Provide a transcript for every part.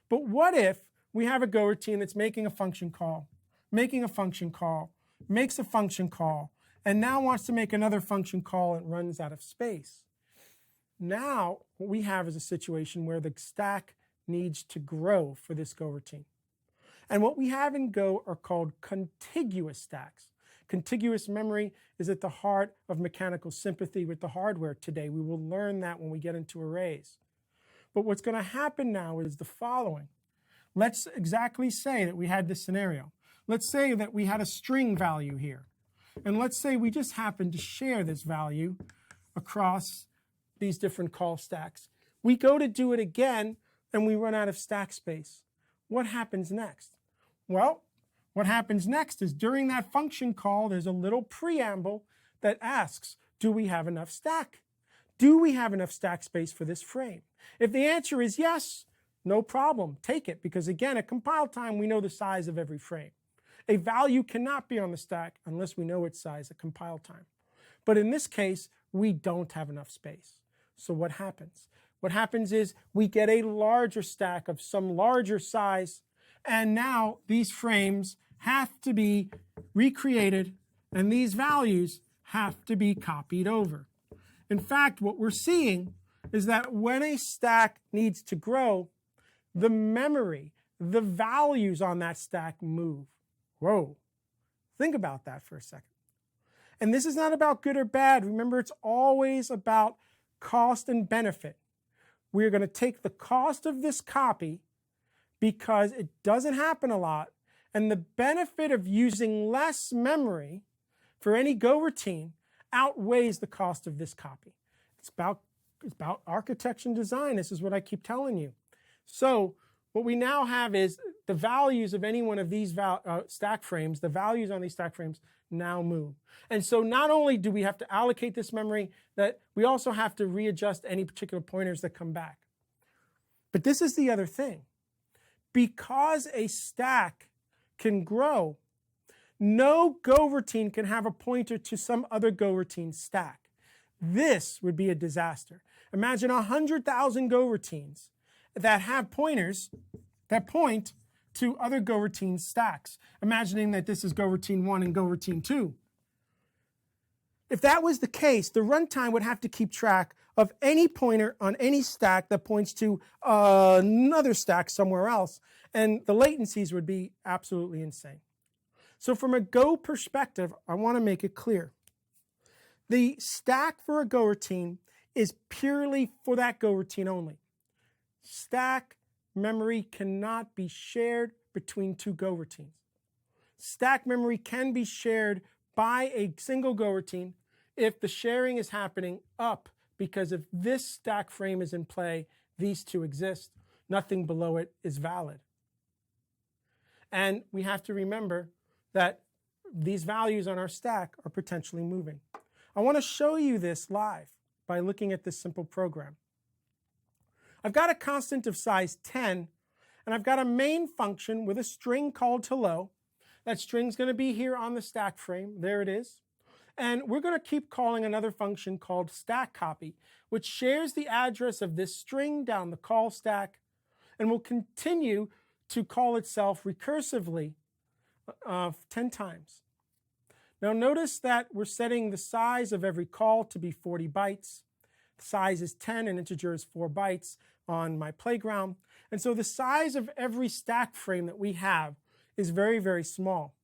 But what if we have a Go routine that's making a function call, makes a function call, and now wants to make another function call and runs out of space? Now, what we have is a situation where the stack needs to grow for this Go routine. And what we have in Go are called contiguous stacks. Contiguous memory is at the heart of mechanical sympathy with the hardware today. We will learn that when we get into arrays. But what's going to happen now is the following. Let's exactly say that we had this scenario. Let's say that we had a string value here. And let's say we just happen to share this value across these different call stacks. We go to do it again, and we run out of stack space. What happens next? Well, what happens next is during that function call, there's a little preamble that asks, do we have enough stack? Do we have enough stack space for this frame? If the answer is yes, no problem, take it, because again, at compile time, we know the size of every frame. A value cannot be on the stack unless we know its size at compile time. But in this case, we don't have enough space. So what happens? What happens is we get a larger stack of some larger size, and now these frames have to be recreated, and these values have to be copied over. In fact, what we're seeing is that when a stack needs to grow, the memory, the values on that stack move. Whoa. Think about that for a second. And this is not about good or bad. Remember, it's always about cost and benefit. We're going to take the cost of this copy because it doesn't happen a lot, and the benefit of using less memory for any Go routine outweighs the cost of this copy. It's about architecture and design. This is what I keep telling you. So what we now have is the values of any one of these stack frames, the values on these stack frames now move. And so not only do we have to allocate this memory, that we also have to readjust any particular pointers that come back. But this is the other thing. Because a stack can grow, no Go routine can have a pointer to some other Go routine stack. This would be a disaster. Imagine 100,000 Go routines that have pointers that point to other Go routine stacks, imagining that this is Go routine 1 and Go routine 2. If that was the case, the runtime would have to keep track of any pointer on any stack that points to another stack somewhere else, and the latencies would be absolutely insane. So from a Go perspective, I want to make it clear. The stack for a Go routine is purely for that Go routine only. Stack memory cannot be shared between two Go routines. Stack memory can be shared by a single Go routine if the sharing is happening up, because if this stack frame is in play, these two exist. Nothing below it is valid. And we have to remember that these values on our stack are potentially moving. I want to show you this live by looking at this simple program. I've got a constant of size 10, and I've got a main function with a string called hello. That string's going to be here on the stack frame. There it is. And we're going to keep calling another function called stack copy, which shares the address of this string down the call stack, and will continue to call itself recursively 10 times. Now notice that we're setting the size of every call to be 40 bytes. The size is 10, and integer is 4 bytes on my playground. And so the size of every stack frame that we have is very, very small.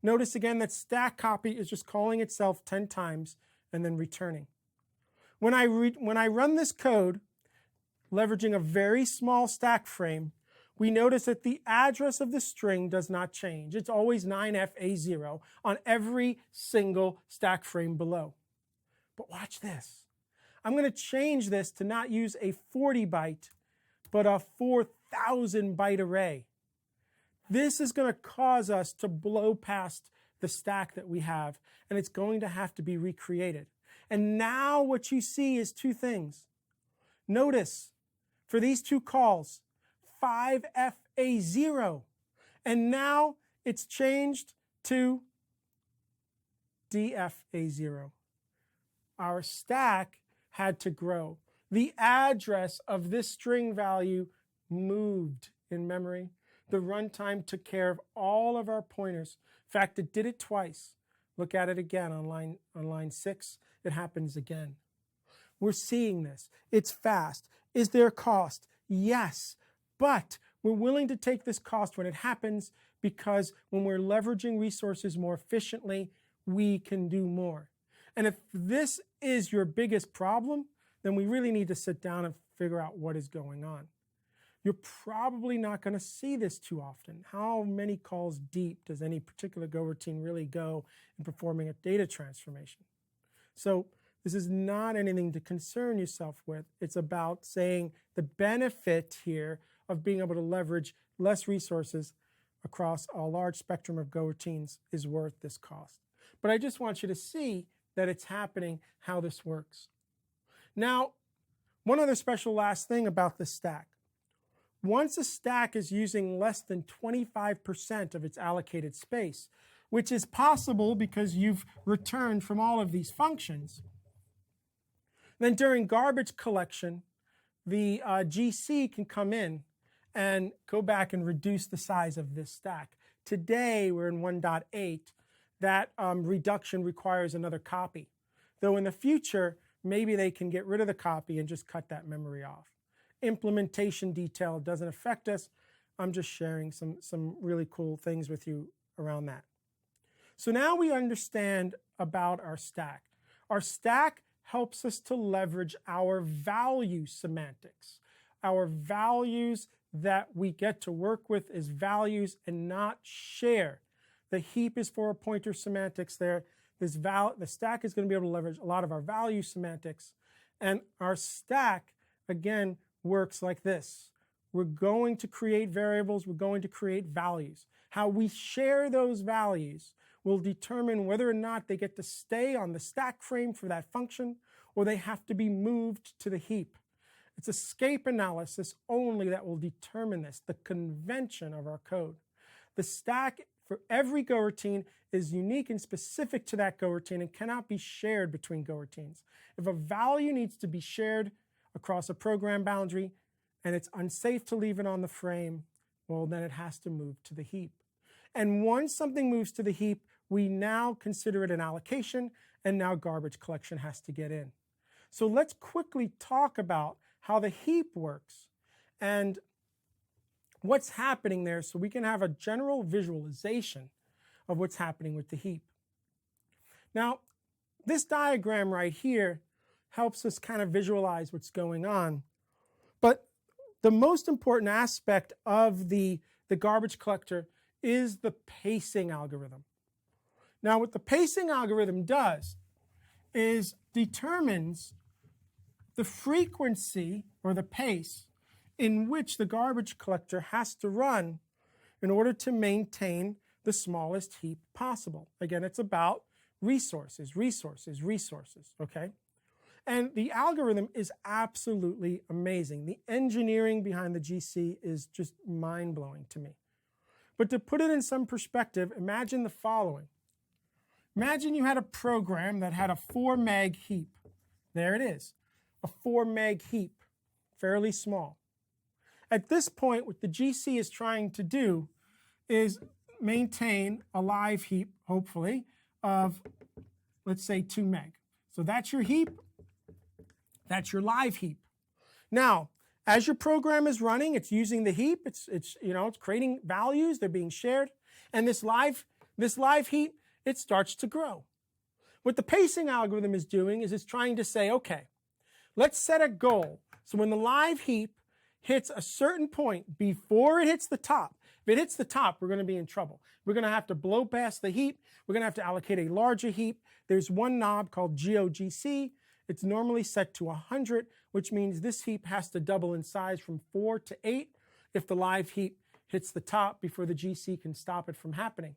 Notice again that stack copy is just calling itself 10 times and then returning. When I run this code, leveraging a very small stack frame, we notice that the address of the string does not change. It's always 9FA0 on every single stack frame below. But watch this. I'm going to change this to not use a 40 byte, but a 4,000 byte array. This is going to cause us to blow past the stack that we have, and it's going to have to be recreated. And now what you see is two things. Notice, for these two calls, 5FA0, and now it's changed to DFA0. Our stack had to grow. The address of this string value moved in memory. The runtime took care of all of our pointers. In fact, it did it twice. Look at it again on line 6. It happens again. We're seeing this. It's fast. Is there a cost? Yes. But we're willing to take this cost when it happens because when we're leveraging resources more efficiently, we can do more. And if this is your biggest problem, then we really need to sit down and figure out what is going on. You're probably not going to see this too often. How many calls deep does any particular Go routine really go in performing a data transformation? So this is not anything to concern yourself with. It's about saying the benefit here of being able to leverage less resources across a large spectrum of Go routines is worth this cost. But I just want you to see that it's happening, how this works. Now, one other special last thing about the stack. Once a stack is using less than 25% of its allocated space, which is possible because you've returned from all of these functions, then during garbage collection, the GC can come in and go back and reduce the size of this stack. Today, we're in 1.8. That reduction requires another copy. Though in the future, maybe they can get rid of the copy and just cut that memory off. Implementation detail doesn't affect us. I'm just sharing some really cool things with you around that. So now we understand about our stack. Our stack helps us to leverage our value semantics. Our values that we get to work with is values and not share. The heap is for a pointer semantics there. The stack is going to be able to leverage a lot of our value semantics. And our stack, again, works like this. We're going to create variables. We're going to create values. How we share those values will determine whether or not they get to stay on the stack frame for that function or they have to be moved to the heap. It's escape analysis only that will determine this, the convention of our code. The stack for every Go routine is unique and specific to that Go routine and cannot be shared between Go routines. If a value needs to be shared across a program boundary and it's unsafe to leave it on the frame, well, then it has to move to the heap. And once something moves to the heap, we now consider it an allocation, and now garbage collection has to get in. So let's quickly talk about how the heap works and what's happening there so we can have a general visualization of what's happening with the heap. Now, this diagram right here helps us kind of visualize what's going on. But the most important aspect of the garbage collector is the pacing algorithm. Now, what the pacing algorithm does is determines the frequency or the pace in which the garbage collector has to run in order to maintain the smallest heap possible. Again, it's about resources, okay? And the algorithm is absolutely amazing. The engineering behind the GC is just mind-blowing to me. But to put it in some perspective, imagine the following. Imagine you had a program that had a 4 meg heap. There it is, a 4 meg heap, fairly small. At this point, what the GC is trying to do is maintain a live heap, hopefully, of, let's say, 2 meg. So that's your heap. That's your live heap. Now, as your program is running, it's using the heap. It's creating values. They're being shared. And this live heap, it starts to grow. What the pacing algorithm is doing is it's trying to say, okay, let's set a goal. So when the live heap hits a certain point before it hits the top, if it hits the top, we're going to be in trouble. We're going to have to blow past the heap. We're going to have to allocate a larger heap. There's one knob called GOGC. It's normally set to 100, which means this heap has to double in size from 4 to 8 if the live heap hits the top before the GC can stop it from happening.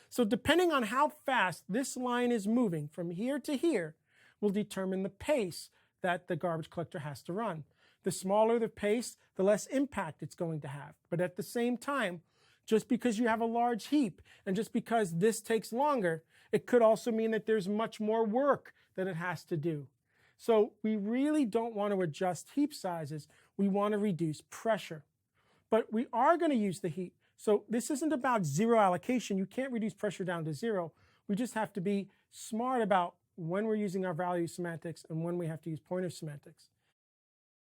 So depending on how fast this line is moving from here to here will determine the pace that the garbage collector has to run. The smaller the pace, the less impact it's going to have. But at the same time, just because you have a large heap and just because this takes longer, it could also mean that there's much more work that it has to do. So we really don't want to adjust heap sizes. We want to reduce pressure. but we are going to use the heat. So this isn't about zero allocation. You can't reduce pressure down to zero. We just have to be smart about when we're using our value semantics and when we have to use pointer semantics.